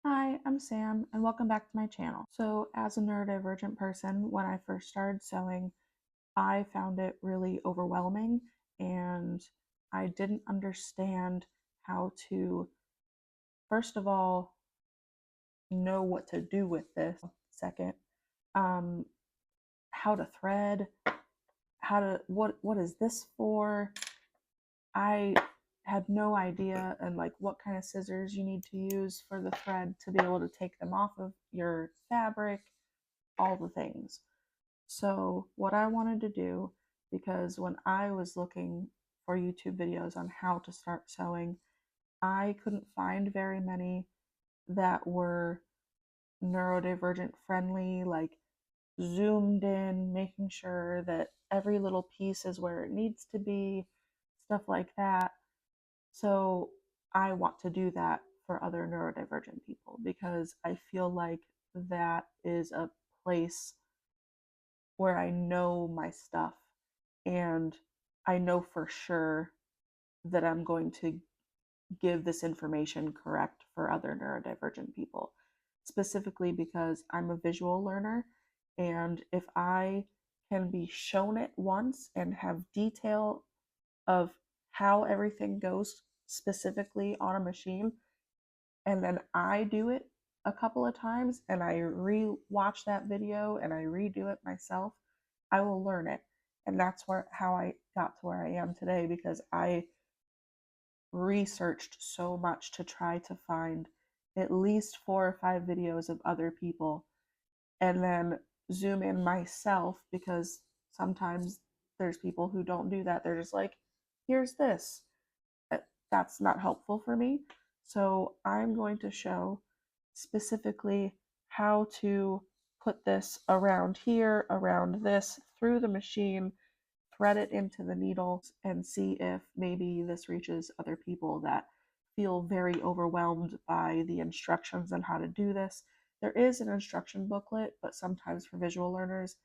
Hi, I'm Sam, and welcome back to my channel. So, as a neurodivergent person, when I first started sewing, I found it really overwhelming, and I didn't understand how to, first of all, know what to do with this. Second, um, how to thread, what is this for? I had no idea, and like what kind of scissors you need to use for the thread to be able to take them off of your fabric, all the things. So, what I wanted to do, because when I was looking for YouTube videos on how to start sewing, I couldn't find very many that were neurodivergent friendly, like zoomed in, making sure that every little piece is where it needs to be, stuff like that. So, I want to do that for other neurodivergent people because I feel like that is a place where I know my stuff and I know for sure that I'm going to give this information correct for other neurodivergent people, specifically because I'm a visual learner. And if I can be shown it once and have detail of how everything goes specifically on a machine, and then I do it a couple of times and I re-watch that video and I redo it myself, I will learn it. And that's where how I got to where I am today because I researched so much to try to find at least 4 or 5 videos of other people and then zoom in myself because sometimes there's people who don't do that. They're just like, here's this. That's not helpful for me. So I'm going to show specifically how to put this around here, around this, through the machine, thread it into the needle, and see if maybe this reaches other people that feel very overwhelmed by the instructions on how to do this. There is an instruction booklet, but sometimes for visual learners,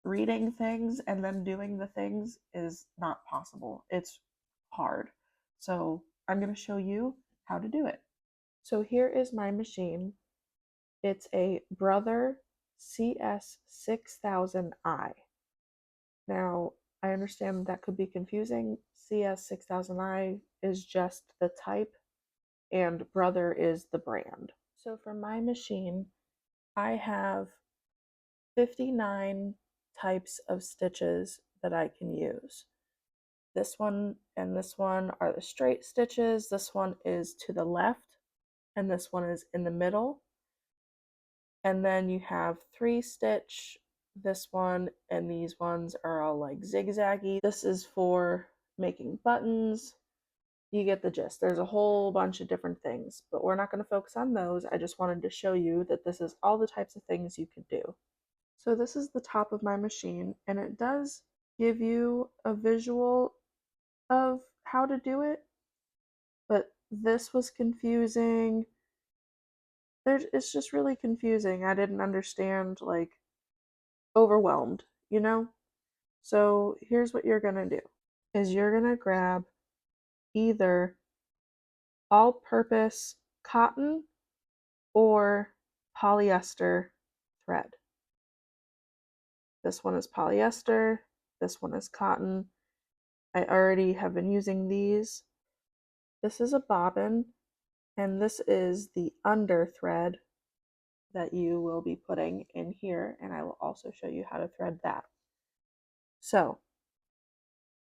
reading things and then doing the things is not possible. It's hard. So I'm going to show you how to do it. So here is my machine. It's a Brother CS6000i. Now, I understand that could be confusing. CS6000i is just the type, and Brother is the brand. So for my machine, I have 59 types of stitches that I can use. This one and this one are the straight stitches. This one is to the left, and this one is in the middle. And then you have 3 stitch, this one, and these ones are all like zigzaggy. This is for making buttons. You get the gist. There's a whole bunch of different things, but we're not going to focus on those. I just wanted to show you that this is all the types of things you could do. So this is the top of my machine, and it does give you a visual of how to do it, but this was confusing. It's just really confusing. I didn't understand, like, overwhelmed, you know? So here's what you're gonna do is you're gonna grab either all-purpose cotton or polyester thread. This one is polyester, this one is cotton. I already have been using these. This is a bobbin, and this is the under thread that you will be putting in here, and I will also show you how to thread that. So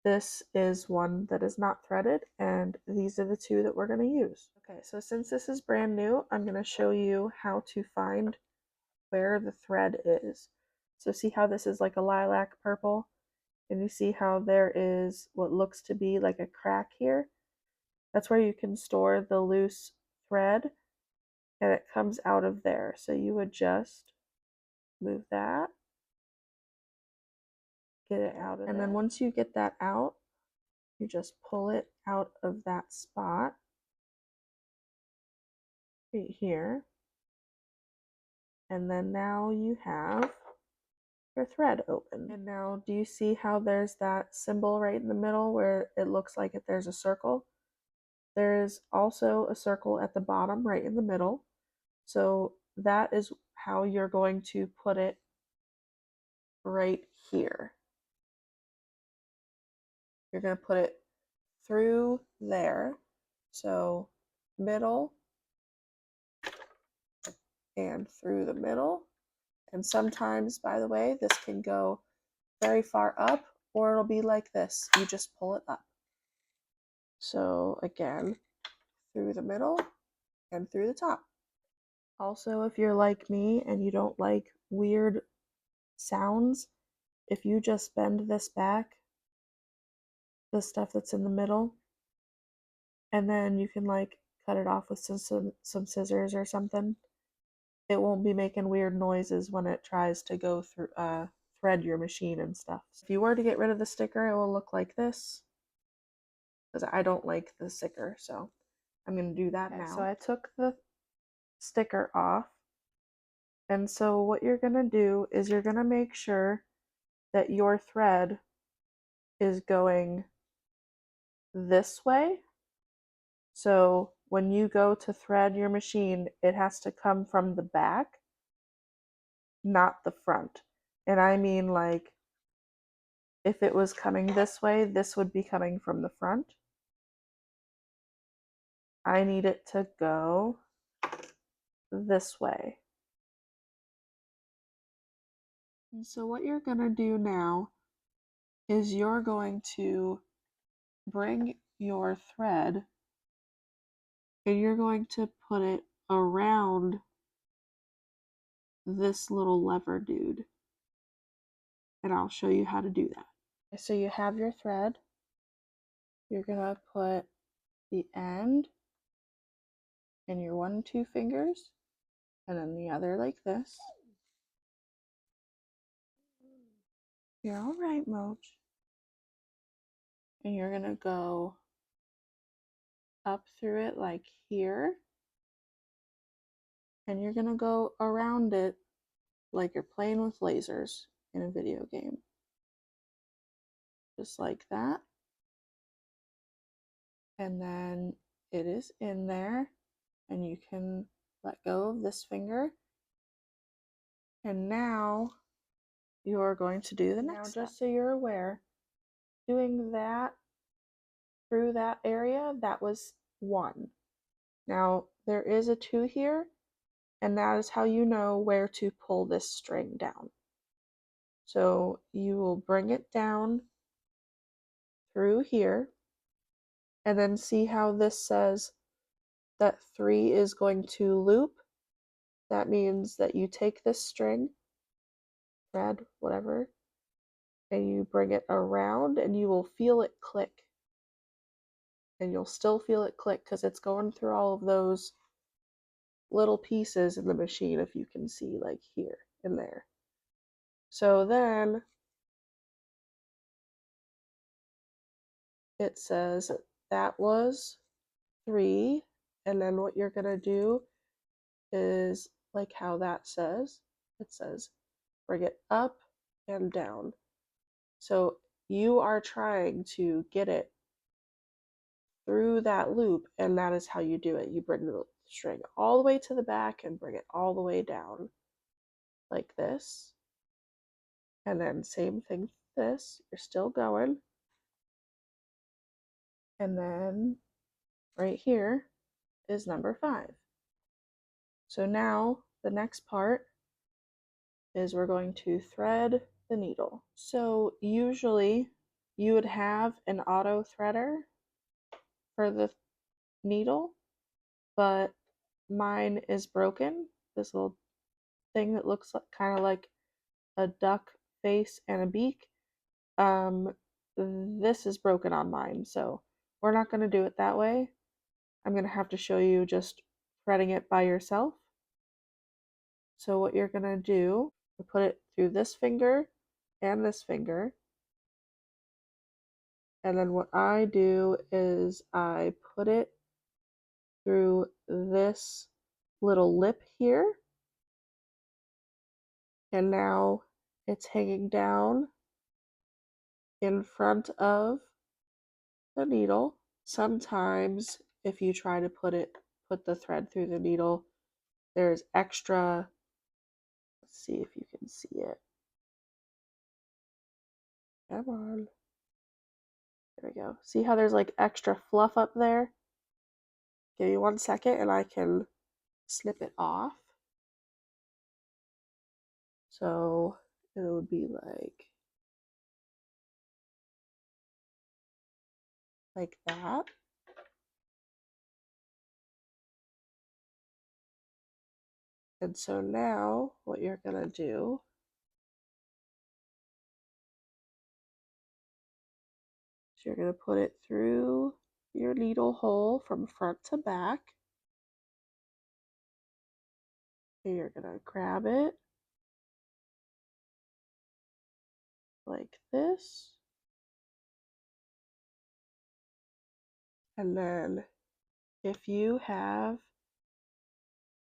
this is one that is not threaded, and these are the 2 that we're going to use. Okay, so since this is brand new, I'm going to show you how to find where the thread is. So see how this is like a lilac purple? And you see how there is what looks to be like a crack here? That's where you can store the loose thread, and it comes out of there. So you would just move that, get it out of there. And then once you get that out, you just pull it out of that spot right here. And then now you have your thread open. And now do you see how there's that symbol right in the middle where it looks like there's a circle? There's also a circle at the bottom right in the middle. So that is how you're going to put it right here. You're going to put it through there. So middle and through the middle. And sometimes, by the way, this can go very far up, or it'll be like this. You just pull it up. So again, through the middle and through the top. Also, if you're like me and you don't like weird sounds, if you just bend this back, the stuff that's in the middle, and then you can like cut it off with some scissors or something, it won't be making weird noises when it tries to go through thread your machine and stuff. So if you were to get rid of the sticker, it will look like this, because I don't like the sticker, so I'm going to do that now. So I took the sticker off, and so what you're going to do is you're going to make sure that your thread is going this way. So when you go to thread your machine, it has to come from the back, not the front. And I mean, like, if it was coming this way, this would be coming from the front. I need it to go this way. And so what you're going to do now is you're going to bring your thread and you're going to put it around this little lever dude. And I'll show you how to do that. So you have your thread. You're going to put the end in your 1 and 2 fingers, and then the other like this. You're all right, Moach. And you're going to go up through it like here. And you're going to go around it like you're playing with lasers in a video game. Just like that. And then it is in there, and you can let go of this finger. And now you're going to do the next step. Just so you're aware, doing that through that area, that was 1. Now there is a 2 here, and that is how you know where to pull this string down. So you will bring it down through here, and then see how this says that 3 is going to loop. That means that you take this string, thread, whatever, and you bring it around, and you will feel it click. And you'll still feel it click because it's going through all of those little pieces in the machine, if you can see, like here and there. So then it says that was 3, and then what you're going to do is like how that says, it says bring it up and down. So you are trying to get it through that loop, and that is how you do it. You bring the string all the way to the back and bring it all the way down like this. And then same thing with this, you're still going. And then right here is number 5. So now the next part is we're going to thread the needle. So usually you would have an auto threader for the needle, but mine is broken. This little thing that looks like, kind of like a duck face and a beak. This is broken on mine, so we're not going to do it that way. I'm going to have to show you just threading it by yourself. So what you're going to do, you put it through this finger and this finger. And then what I do is I put it through this little lip here. And now it's hanging down in front of the needle. Sometimes if you try to put the thread through the needle, there's extra, let's see if you can see it. Come on. There we go. See how there's like extra fluff up there? Give me 1 second and I can snip it off. So it would be like that. And so now what you're gonna do is you're gonna put it through your needle hole from front to back. And you're gonna grab it like this. And then if you have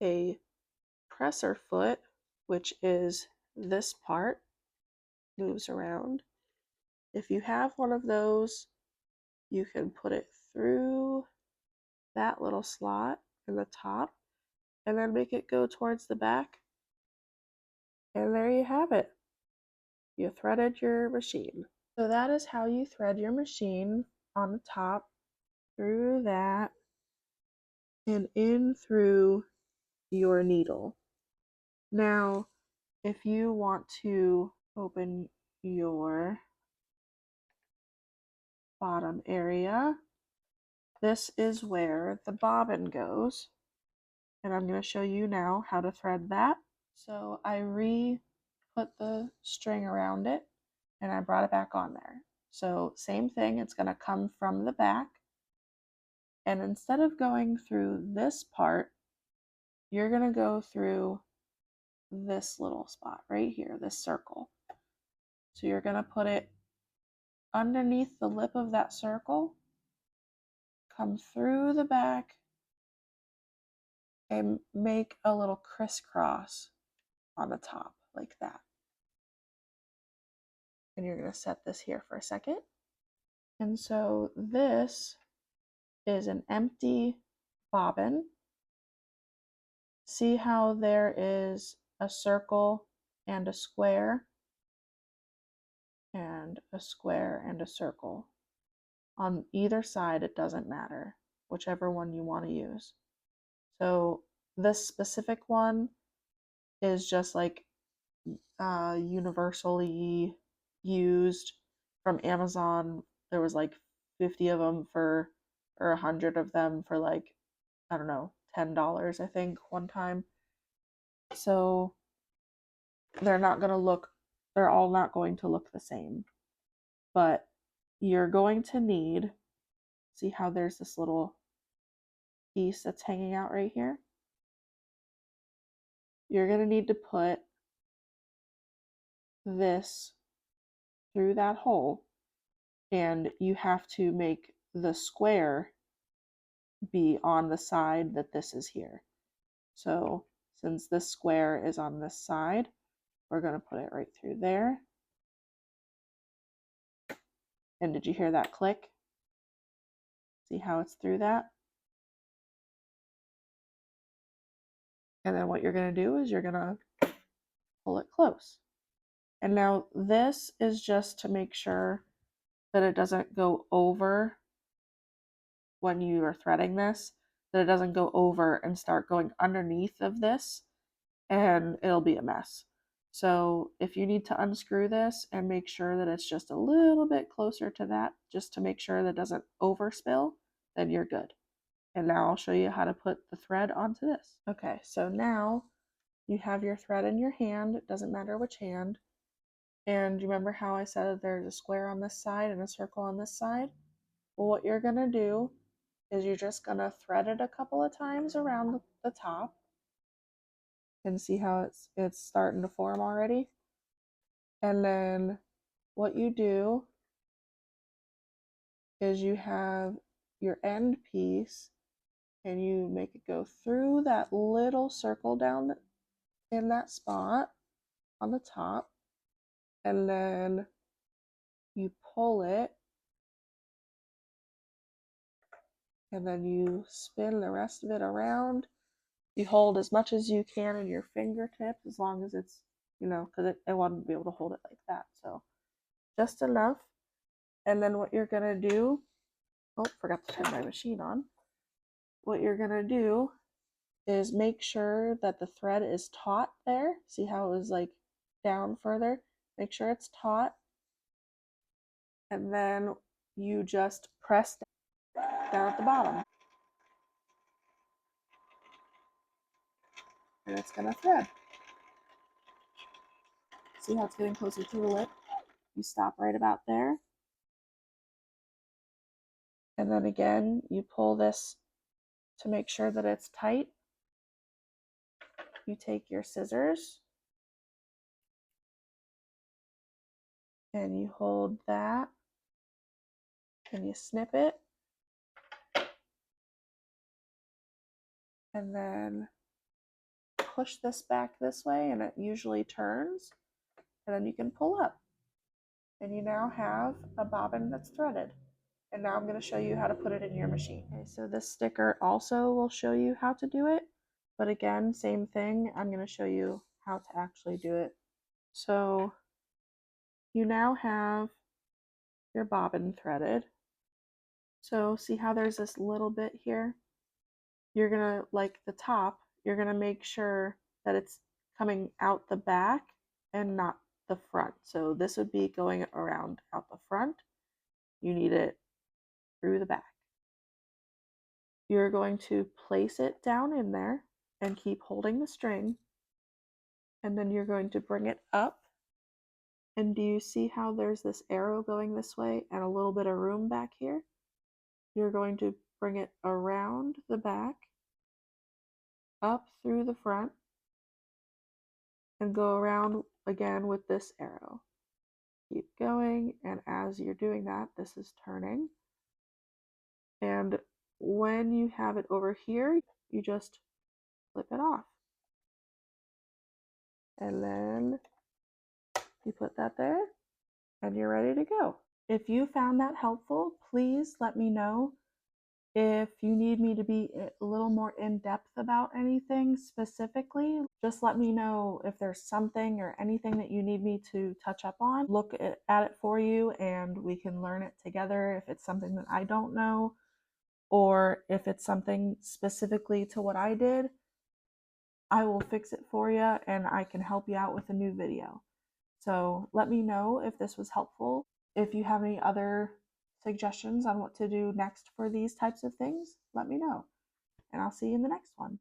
a presser foot, which is this part, moves around. If you have one of those, you can put it through that little slot in the top and then make it go towards the back. And there you have it. You threaded your machine. So that is how you thread your machine on the top, through that, and in through your needle. Now, if you want to open your bottom area, this is where the bobbin goes. And I'm going to show you now how to thread that. So I put the string around it and I brought it back on there. So same thing, it's going to come from the back. And instead of going through this part, you're going to go through this little spot right here, this circle. So you're going to put it underneath the lip of that circle, come through the back, and make a little crisscross on the top like that. And you're going to set this here for a second. And so this is an empty bobbin. See how there is a circle and a square and a square and a circle. On either side, it doesn't matter, whichever one you want to use. So this specific one is just like universally used from Amazon. There was like 50 of them or 100 of them for like, I don't know, $10 I think one time. So they're all not going to look the same. But you're going to need, see how there's this little piece that's hanging out right here? You're going to need to put this through that hole, and you have to make the square be on the side that this is here. So since this square is on this side, we're going to put it right through there. And did you hear that click? See how it's through that? And then what you're going to do is you're going to pull it close. And now this is just to make sure that it doesn't go over when you are threading this, that it doesn't go over and start going underneath of this, and it'll be a mess. So if you need to unscrew this and make sure that it's just a little bit closer to that, just to make sure that it doesn't overspill, then you're good. And now I'll show you how to put the thread onto this. Okay, so now you have your thread in your hand. It doesn't matter which hand. And you remember how I said there's a square on this side and a circle on this side? Well, what you're going to do is you're just going to thread it a couple of times around the top. And see how it's starting to form already? And then what you do is you have your end piece and you make it go through that little circle down in that spot on the top, and then you pull it and then you spin the rest of it around. You hold as much as you can in your fingertips, as long as it's, because I want to be able to hold it like that. So just enough. And then what you're going to do, oh, forgot to turn my machine on. What you're going to do is make sure that the thread is taut there. See how it was like down further? Make sure it's taut. And then you just press down at the bottom. And it's going to thread. See how it's getting closer to the lip? You stop right about there. And then again, you pull this to make sure that it's tight. You take your scissors and you hold that and you snip it. And then push this back this way, and it usually turns. And then you can pull up. And you now have a bobbin that's threaded. And now I'm going to show you how to put it in your machine. Okay, so this sticker also will show you how to do it. But again, same thing. I'm going to show you how to actually do it. So you now have your bobbin threaded. So see how there's this little bit here? You're going to, like the top, you're going to make sure that it's coming out the back and not the front. So this would be going around out the front. You need it through the back. You're going to place it down in there and keep holding the string. And then you're going to bring it up. And do you see how there's this arrow going this way and a little bit of room back here? You're going to bring it around the back, up through the front, and go around again with this arrow. Keep going, and as you're doing that, this is turning. And when you have it over here, you just flip it off. And then you put that there, and you're ready to go. If you found that helpful, please let me know. If you need me to be a little more in-depth about anything specifically, just let me know if there's something or anything that you need me to touch up on. Look at it for you and we can learn it together if it's something that I don't know, or if it's something specifically to what I did, I will fix it for you and I can help you out with a new video. So let me know if this was helpful. If you have any other suggestions on what to do next for these types of things, let me know. And I'll see you in the next one.